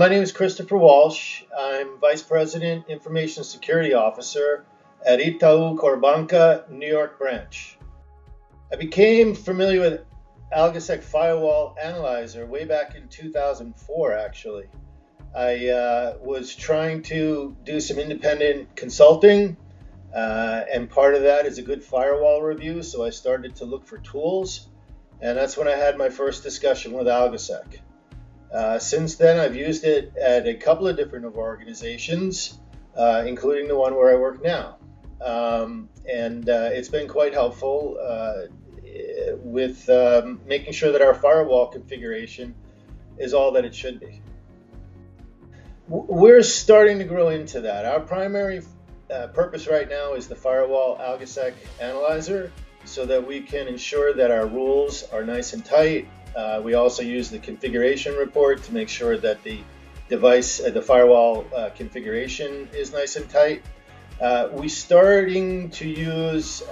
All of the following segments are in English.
My name is Christopher Walsh. I'm Vice President, Information Security Officer at Itaú Corbanca, New York branch. I became familiar with AlgoSec Firewall Analyzer way back in 2004, actually. I was trying to do some independent consulting, and part of that is a good firewall review, so I started to look for tools, and that's when I had my first discussion with AlgoSec. Since then, I've used it at a couple of different organizations, including the one where I work now. It's been quite helpful with making sure that our firewall configuration is all that it should be. We're starting to grow into that. Our primary purpose right now is the Firewall AlgoSec Analyzer, so that we can ensure that our rules are nice and tight. We also use the configuration report to make sure that the device, the firewall configuration is nice and tight. We're starting to use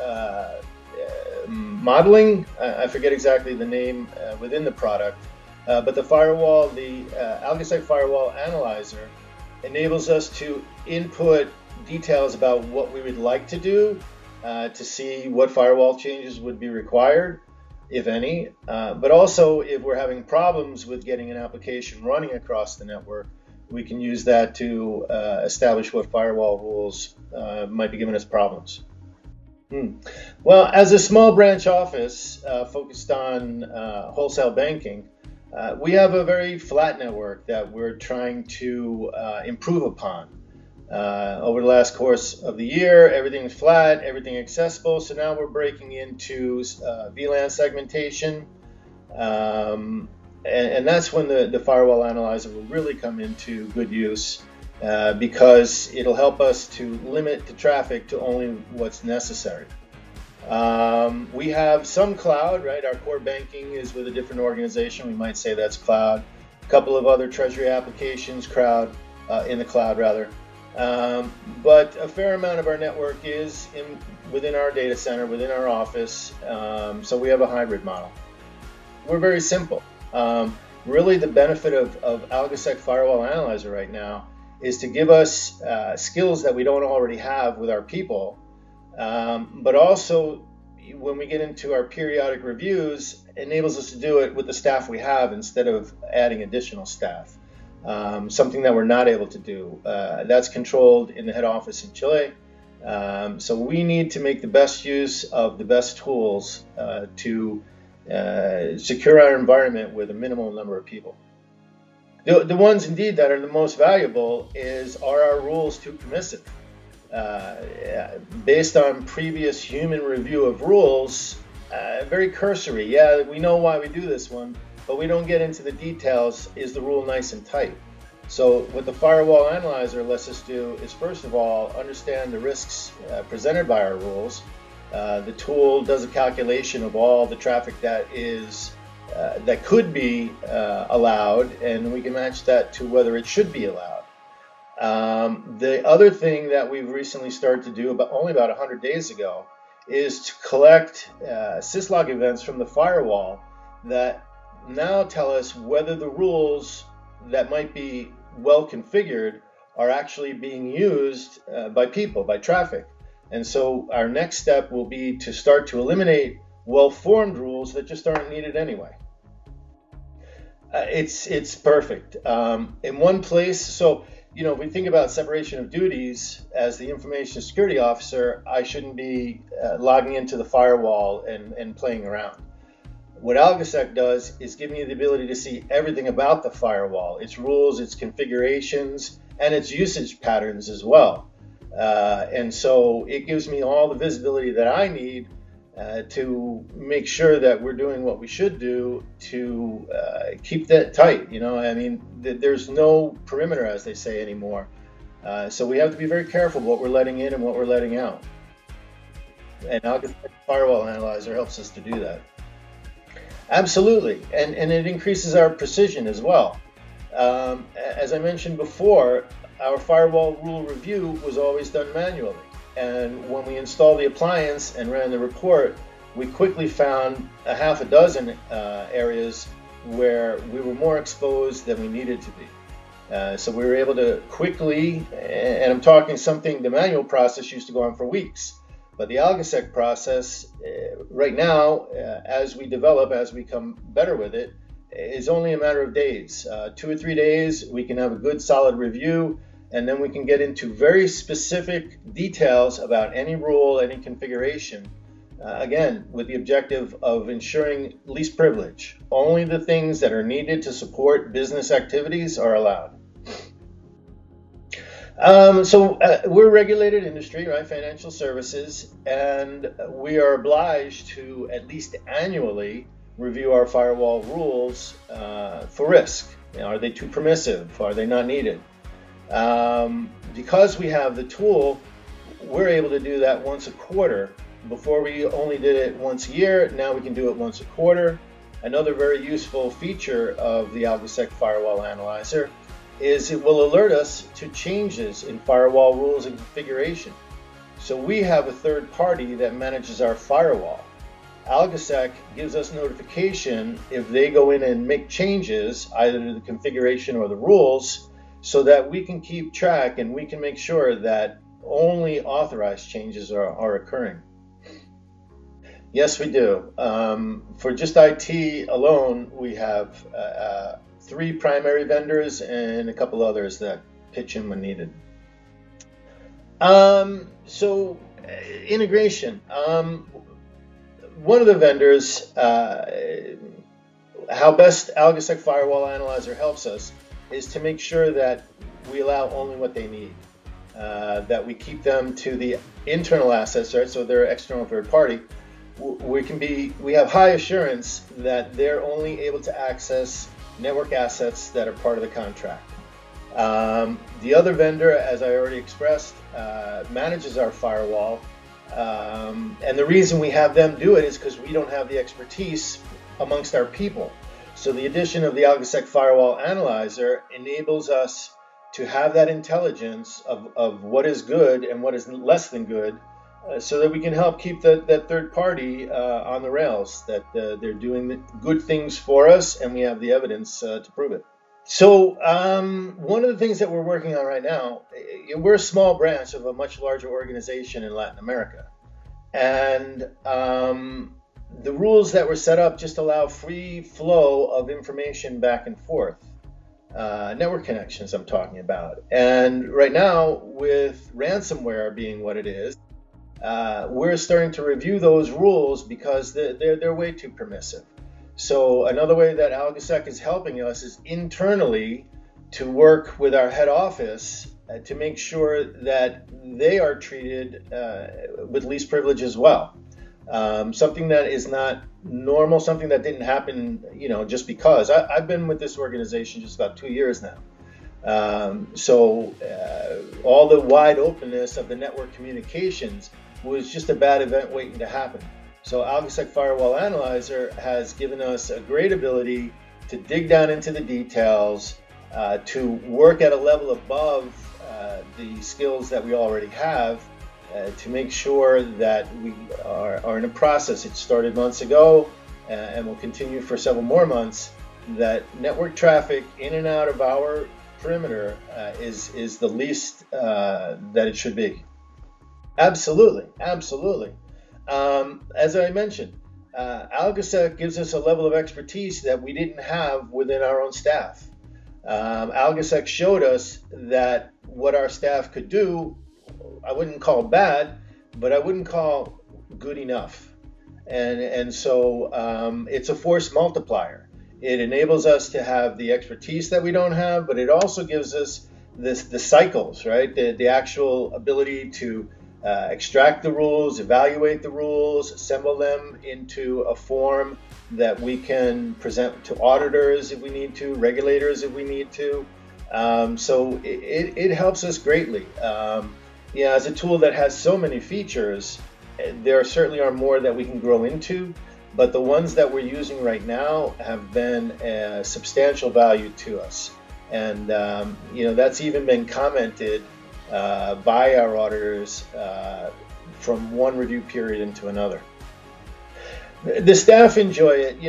modeling. I forget exactly the name within the product, but the AlgoSec Firewall Analyzer enables us to input details about what we would like to do to see what firewall changes would be required, if any, but also if we're having problems with getting an application running across the network, we can use that to establish what firewall rules might be giving us problems. Well, as a small branch office focused on wholesale banking, we have a very flat network that we're trying to improve upon. Over the last course of the year, everything's flat, everything accessible. So now we're breaking into VLAN segmentation, and that's when the Firewall Analyzer will really come into good use, because it'll help us to limit the traffic to only what's necessary. We have some cloud, right? Our core banking is with a different organization. We might say that's cloud. A couple of other treasury applications, in the cloud rather. But a fair amount of our network is within our data center, within our office, so we have a hybrid model. We're very simple. Really the benefit of AlgoSec Firewall Analyzer right now is to give us skills that we don't already have with our people, but also when we get into our periodic reviews, enables us to do it with the staff we have instead of adding additional staff. Something that we're not able to do. That's controlled in the head office in Chile. So we need to make the best use of the best tools to secure our environment with a minimal number of people. The ones indeed that are the most valuable are our rules too permissive? Based on previous human review of rules, very cursory. Yeah, we know why we do this one, but we don't get into the details. Is the rule nice and tight? So what the Firewall Analyzer lets us do is, first of all, understand the risks presented by our rules. The tool does a calculation of all the traffic that could be allowed, and we can match that to whether it should be allowed. The other thing that we've recently started to do, only about 100 days ago, is to collect syslog events from the firewall that now tell us whether the rules that might be well configured are actually being used by people, by traffic. And so our next step will be to start to eliminate well-formed rules that just aren't needed anyway. It's perfect. In one place, so if we think about separation of duties, as the information security officer, I shouldn't be logging into the firewall and playing around. What AlgoSec does is give me the ability to see everything about the firewall, its rules, its configurations, and its usage patterns as well. And so it gives me all the visibility that I need to make sure that we're doing what we should do to keep that tight. There's no perimeter, as they say, anymore. So we have to be very careful what we're letting in and what we're letting out. And AlgoSec Firewall Analyzer helps us to do that. Absolutely, and it increases our precision as well. As I mentioned before, our firewall rule review was always done manually. And when we installed the appliance and ran the report, we quickly found a half a dozen areas where we were more exposed than we needed to be. So we were able to quickly, and I'm talking something, the manual process used to go on for weeks, but the AlgoSec process right now, as we develop, as we become better with it, is only a matter of days. 2 or 3 days, we can have a good solid review, and then we can get into very specific details about any rule, any configuration. Again, with the objective of ensuring least privilege. Only the things that are needed to support business activities are allowed. We're a regulated industry, right? Financial services, and we are obliged to at least annually review our firewall rules for risk. Are they too permissive? Are they not needed? Because we have the tool, we're able to do that once a quarter. Before we only did it once a year, now we can do it once a quarter. Another very useful feature of the AlgoSec Firewall Analyzer is it will alert us to changes in firewall rules and configuration. So we have a third party that manages our firewall. AlgoSec gives us notification if they go in and make changes, either to the configuration or the rules, so that we can keep track and we can make sure that only authorized changes are occurring. Yes, we do. For just IT alone, we have 3 primary vendors and a couple others that pitch in when needed. Integration. One of the vendors, how best AlgoSec Firewall Analyzer helps us is to make sure that we allow only what they need, that we keep them to the internal assets, right? So they're external third party. We have high assurance that they're only able to access network assets that are part of the contract. The other vendor, as I already expressed, manages our firewall, and the reason we have them do it is because we don't have the expertise amongst our people. So the addition of the AlgoSec Firewall Analyzer enables us to have that intelligence of what is good and what is less than good, so that we can help keep that third party on the rails, that they're doing good things for us, and we have the evidence to prove it. So one of the things that we're working on right now, we're a small branch of a much larger organization in Latin America. And the rules that were set up just allow free flow of information back and forth. Network connections I'm talking about. And right now, with ransomware being what it is, we're starting to review those rules because they're way too permissive. So another way that AlgoSec is helping us is internally to work with our head office to make sure that they are treated with least privilege as well. Something that is not normal, something that didn't happen, just because. I've been with this organization just about 2 years now. All the wide openness of the network communications was just a bad event waiting to happen. So AlgoSec Firewall Analyzer has given us a great ability to dig down into the details, to work at a level above the skills that we already have, to make sure that we are in a process. It started months ago and will continue for several more months, that network traffic in and out of our perimeter is the least that it should be. Absolutely. As I mentioned, AlgoSec gives us a level of expertise that we didn't have within our own staff. AlgoSec showed us that what our staff could do, I wouldn't call bad, but I wouldn't call good enough. And so it's a force multiplier. It enables us to have the expertise that we don't have, but it also gives us the cycles, right? The actual ability to extract the rules, evaluate the rules, assemble them into a form that we can present to auditors if we need to, regulators if we need to. So it helps us greatly. As a tool that has so many features, there certainly are more that we can grow into, but the ones that we're using right now have been a substantial value to us. And that's even been commented by our auditors from one review period into another. The staff enjoy it.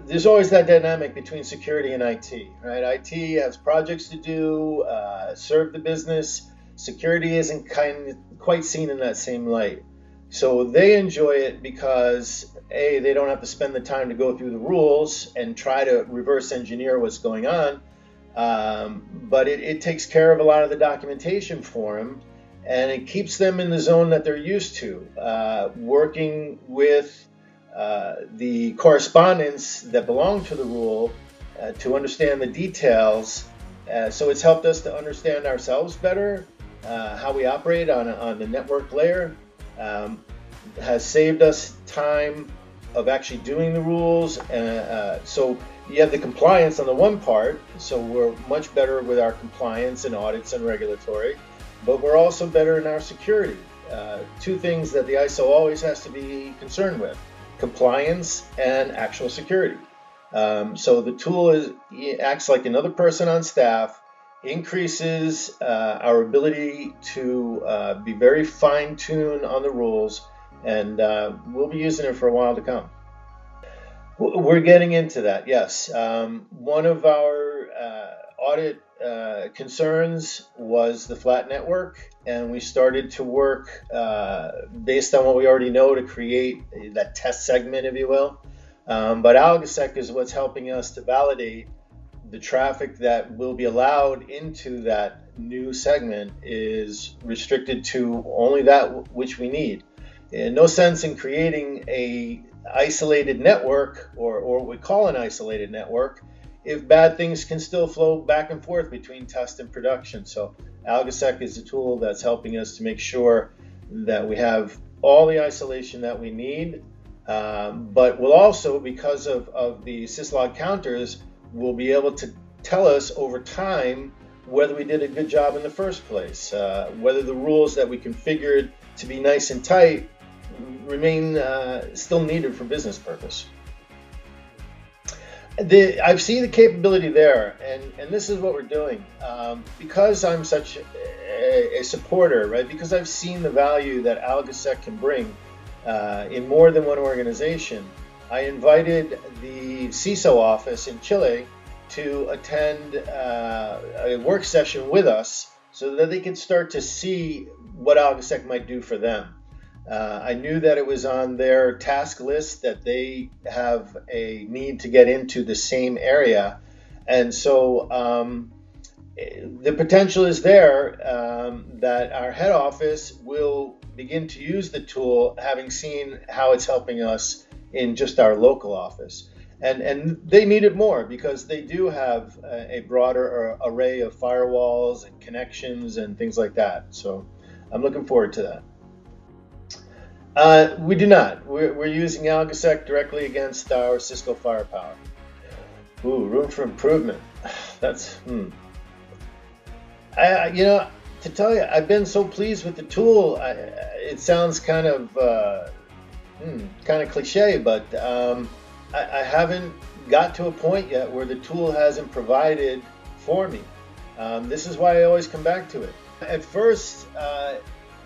there's always that dynamic between security and IT, right? IT has projects to do, serve the business. Security isn't quite seen in that same light. So they enjoy it because A, they don't have to spend the time to go through the rules and try to reverse engineer what's going on. But it takes care of a lot of the documentation for them, and it keeps them in the zone that they're used to, working with the correspondence that belong to the rule to understand the details. So it's helped us to understand ourselves better, how we operate on the network layer. Has saved us time of actually doing the rules. So you have the compliance on the one part, so we're much better with our compliance and audits and regulatory, but we're also better in our security. Two things that the ISO always has to be concerned with: compliance and actual security. So the tool acts like another person on staff, increases our ability to be very fine-tuned on the rules, and we'll be using it for a while to come. We're getting into that, yes. One of our audit concerns was the flat network, and we started to work based on what we already know to create that test segment, if you will. But AlgoSec is what's helping us to validate the traffic that will be allowed into that new segment is restricted to only that which we need. No sense in creating a isolated network, or what we call an isolated network, if bad things can still flow back and forth between test and production. So AlgoSec is a tool that's helping us to make sure that we have all the isolation that we need, but we'll also, because of the syslog counters, we'll be able to tell us over time whether we did a good job in the first place, whether the rules that we configured to be nice and tight remain still needed for business purpose. I've seen the capability there, and this is what we're doing. Because I'm such a supporter, right? Because I've seen the value that AlgoSec can bring in more than one organization, I invited the CISO office in Chile to attend a work session with us so that they could start to see what AlgoSec might do for them. I knew that it was on their task list, that they have a need to get into the same area. And so the potential is there that our head office will begin to use the tool, having seen how it's helping us in just our local office. And they need it more because they do have a broader array of firewalls and connections and things like that. So I'm looking forward to that. We do not. We're using AlgoSec directly against our Cisco firepower. Ooh, room for improvement. That's to tell you, I've been so pleased with the tool. It sounds kind of cliche, but I haven't got to a point yet where the tool hasn't provided for me. This is why I always come back to it. At first, the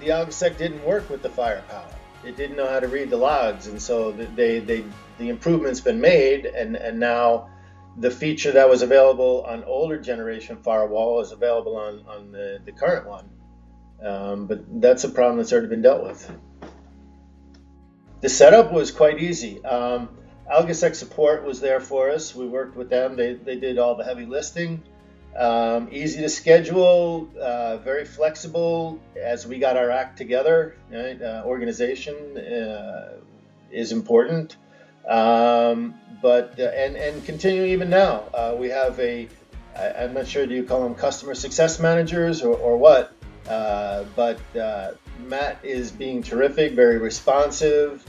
AlgoSec didn't work with the firepower. It didn't know how to read the logs, and so the improvement's been made, and now the feature that was available on older generation firewall is available on the current one. But that's a problem that's already been dealt with. The setup was quite easy. AlgoSec Support was there for us. We worked with them. They did all the heavy lifting. Easy to schedule, very flexible as we got our act together. Right? Organization is important, but continuing even now. We have I'm not sure, do you call them customer success managers or what? But Matt is being terrific, very responsive,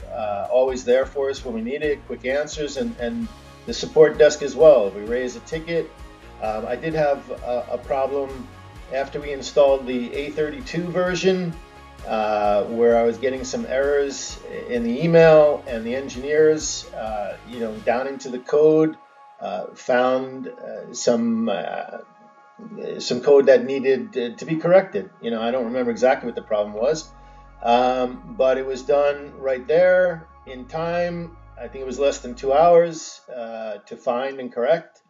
always there for us when we need it, quick answers, and the support desk as well. We raise a ticket. I did have a problem after we installed the A32 version where I was getting some errors in the email, and the engineers, down into the code, found some code that needed to be corrected. I don't remember exactly what the problem was, but it was done right there in time, I think it was less than 2 hours to find and correct.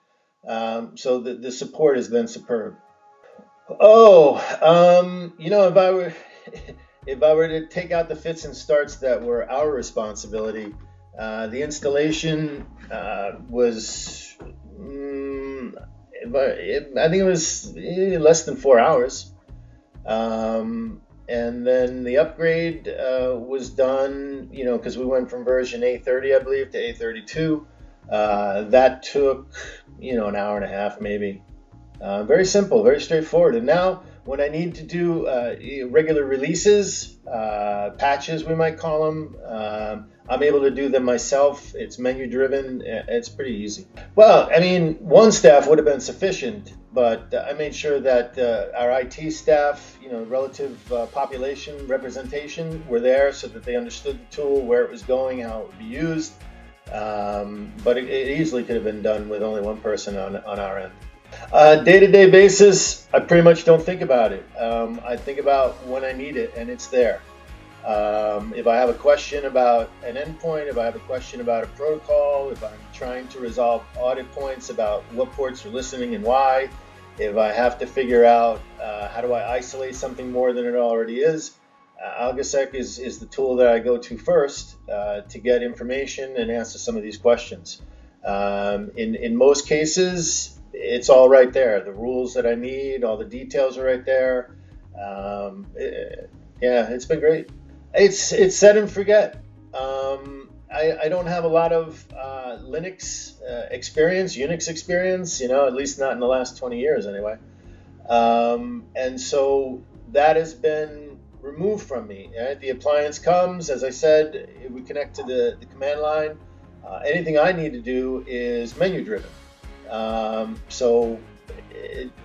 So the support has been superb. Oh, if I were if I were to take out the fits and starts that were our responsibility, the installation was, I think it was less than 4 hours. And then the upgrade was done, because we went from version A30, I believe, to A32. That took, an hour and a half maybe. Very simple, very straightforward. And now when I need to do regular releases, patches we might call them, I'm able to do them myself. It's menu driven. It's pretty easy. Well, I mean, one staff would have been sufficient, but I made sure that our IT staff, relative population representation were there so that they understood the tool, where it was going, how it would be used. But it easily could have been done with only one person on our end. Day-to-day basis, I pretty much don't think about it. I think about when I need it, and it's there. If I have a question about an endpoint, if I have a question about a protocol, if I'm trying to resolve audit points about what ports are listening and why, if I have to figure out how do I isolate something more than it already is, AlgoSec is the tool that I go to first to get information and answer some of these questions. In most cases, it's all right there. The rules that I need, all the details are right there. It's been great. It's set and forget. I don't have a lot of Linux experience, Unix experience, at least not in the last 20 years anyway. And so that has been removed from me. Right? The appliance comes, as I said, we connect to the command line. Anything I need to do is menu driven. So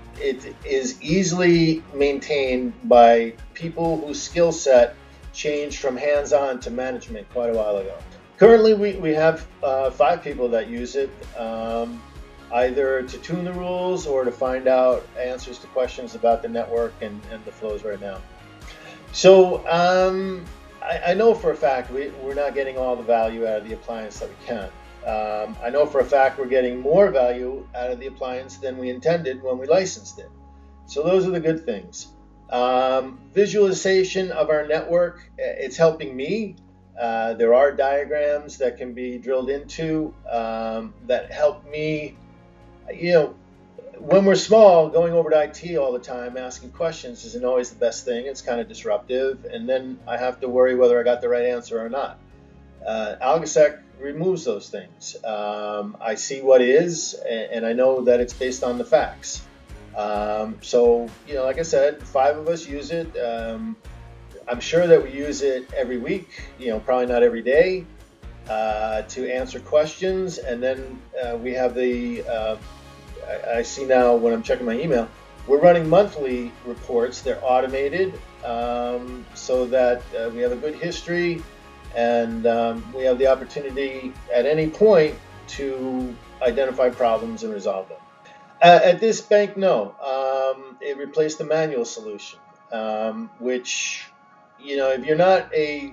it is easily maintained by people whose skill set changed from hands-on to management quite a while ago. Currently, we have 5 people that use it, either to tune the rules or to find out answers to questions about the network and the flows right now. So I know for a fact we're not getting all the value out of the appliance that we can. I know for a fact we're getting more value out of the appliance than we intended when we licensed it. So those are the good things. Visualization of our network, it's helping me. There are diagrams that can be drilled into that help me. When we're small, going over to IT all the time, asking questions isn't always the best thing. It's kind of disruptive. And then I have to worry whether I got the right answer or not. AlgoSec removes those things. I see what is, and I know that it's based on the facts. So, like I said, 5 of us use it. I'm sure that we use it every week, probably not every day, to answer questions. And then we have I see now when I'm checking my email, we're running monthly reports. They're automated so that we have a good history. And we have the opportunity at any point to identify problems and resolve them. At this bank, no. It replaced the manual solution, which, if you're not a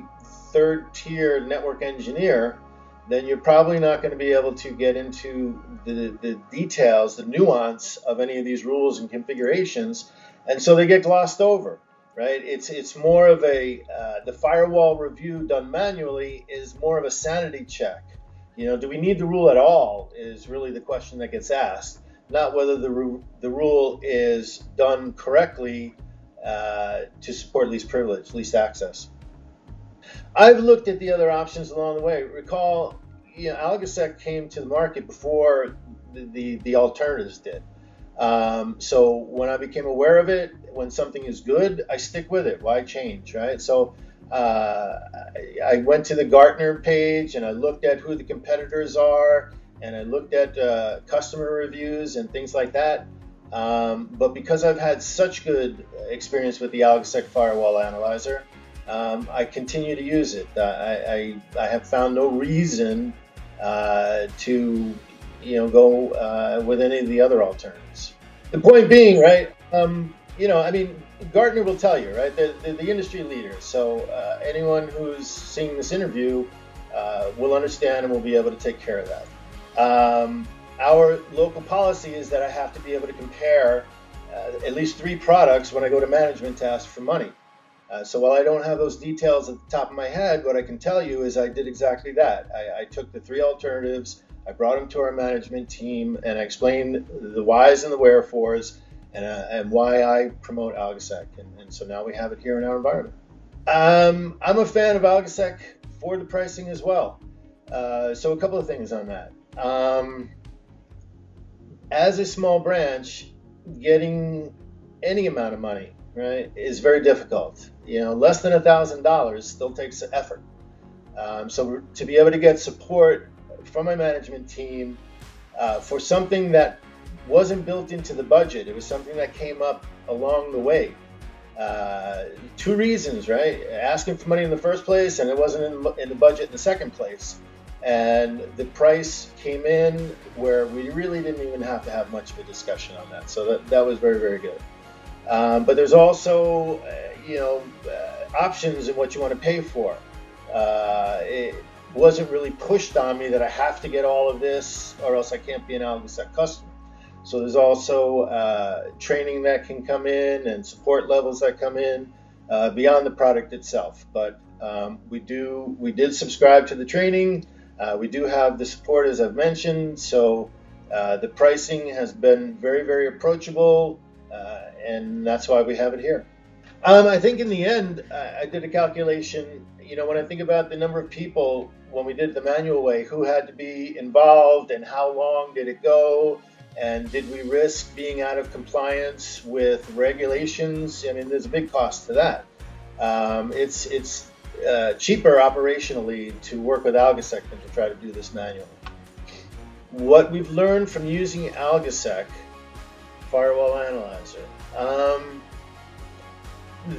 third-tier network engineer, then you're probably not going to be able to get into the details, the nuance of any of these rules and configurations, and so they get glossed over. Right? It's more of the firewall review done manually is more of a sanity check. Do we need the rule at all is really the question that gets asked, not whether the rule is done correctly to support least privilege, least access. I've looked at the other options along the way. Recall, AlgoSec came to the market before the alternatives did. So when I became aware of it, when something is good, I stick with it. Why change, right? So I went to the Gartner page and I looked at who the competitors are, and I looked at customer reviews and things like that. But because I've had such good experience with the AlgoSec Firewall Analyzer, I continue to use it. I have found no reason to go with any of the other alternatives. The point being, right, Gartner will tell you, right, they're the industry leader. So anyone who's seeing this interview we'll understand and we'll be able to take care of that. Our local policy is that I have to be able to compare at least 3 products when I go to management to ask for money. So while I don't have those details at the top of my head, what I can tell you is I did exactly that. I took the 3 alternatives, I brought them to our management team, and I explained the whys and the wherefores and why I promote AlgoSec. And so now we have it here in our environment. I'm a fan of AlgoSec for the pricing as well. So a couple of things on that. As a small branch, getting any amount of money, right, is very difficult. Less than $1,000 still takes effort. So to be able to get support from my management team for something that wasn't built into the budget, it was something that came up along the way. 2 reasons, right? Asking for money in the first place, and it wasn't in the budget in the second place. And the price came in where we really didn't even have to have much of a discussion on that. So that was very, very good. But there's also, options in what you want to pay for. It wasn't really pushed on me that I have to get all of this or else I can't be an AlgoSec customer. So there's also training that can come in and support levels that come in beyond the product itself. But we did subscribe to the training. We do have the support, as I've mentioned. So the pricing has been very, very approachable, and that's why we have it here. I think in the end, I did a calculation. When I think about the number of people when we did it the manual way, who had to be involved and how long did it go, and did we risk being out of compliance with regulations? I mean, there's a big cost to that. It's cheaper operationally to work with AlgoSec than to try to do this manually. What we've learned from using AlgoSec Firewall Analyzer,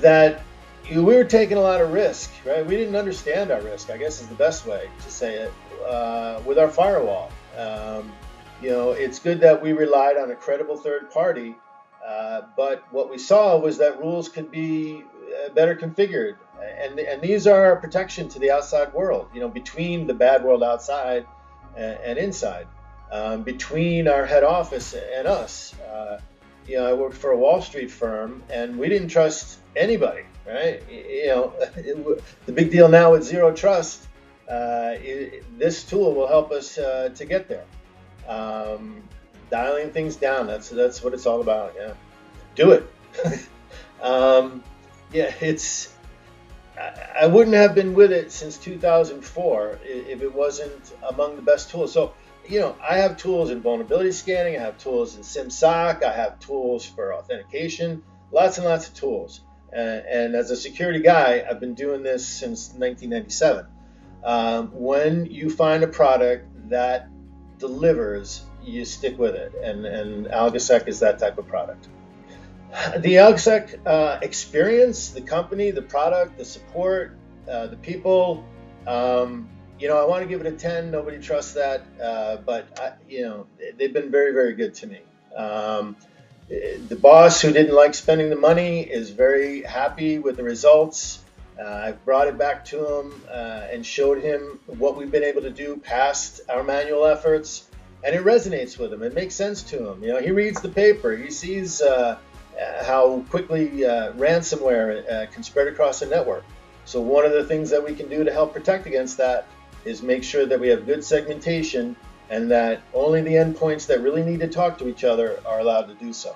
that we were taking a lot of risk, right? We didn't understand our risk, I guess is the best way to say it, with our firewall. It's good that we relied on a credible third party, but what we saw was that rules could be better configured. And these are our protection to the outside world, between the bad world outside and inside, between our head office and us. I worked for a Wall Street firm, and we didn't trust anybody, right? The big deal now with zero trust, this tool will help us to get there. Dialing things down, that's what it's all about. Yeah, do it. I wouldn't have been with it since 2004 if it wasn't among the best tools. So, I have tools in vulnerability scanning, I have tools in SIMSOC, I have tools for authentication, lots and lots of tools. And as a security guy, I've been doing this since 1997. When you find a product that delivers, you stick with it. And AlgoSec is that type of product. The AlgoSec experience, the company, the product, the support, the people, I want to give it a 10. Nobody trusts that, but they've been very, very good to me. The boss who didn't like spending the money is very happy with the results. I've brought it back to him and showed him what we've been able to do past our manual efforts, and it resonates with him. It makes sense to him. He reads the paper. He sees how quickly ransomware can spread across the network. So one of the things that we can do to help protect against that is make sure that we have good segmentation and that only the endpoints that really need to talk to each other are allowed to do so.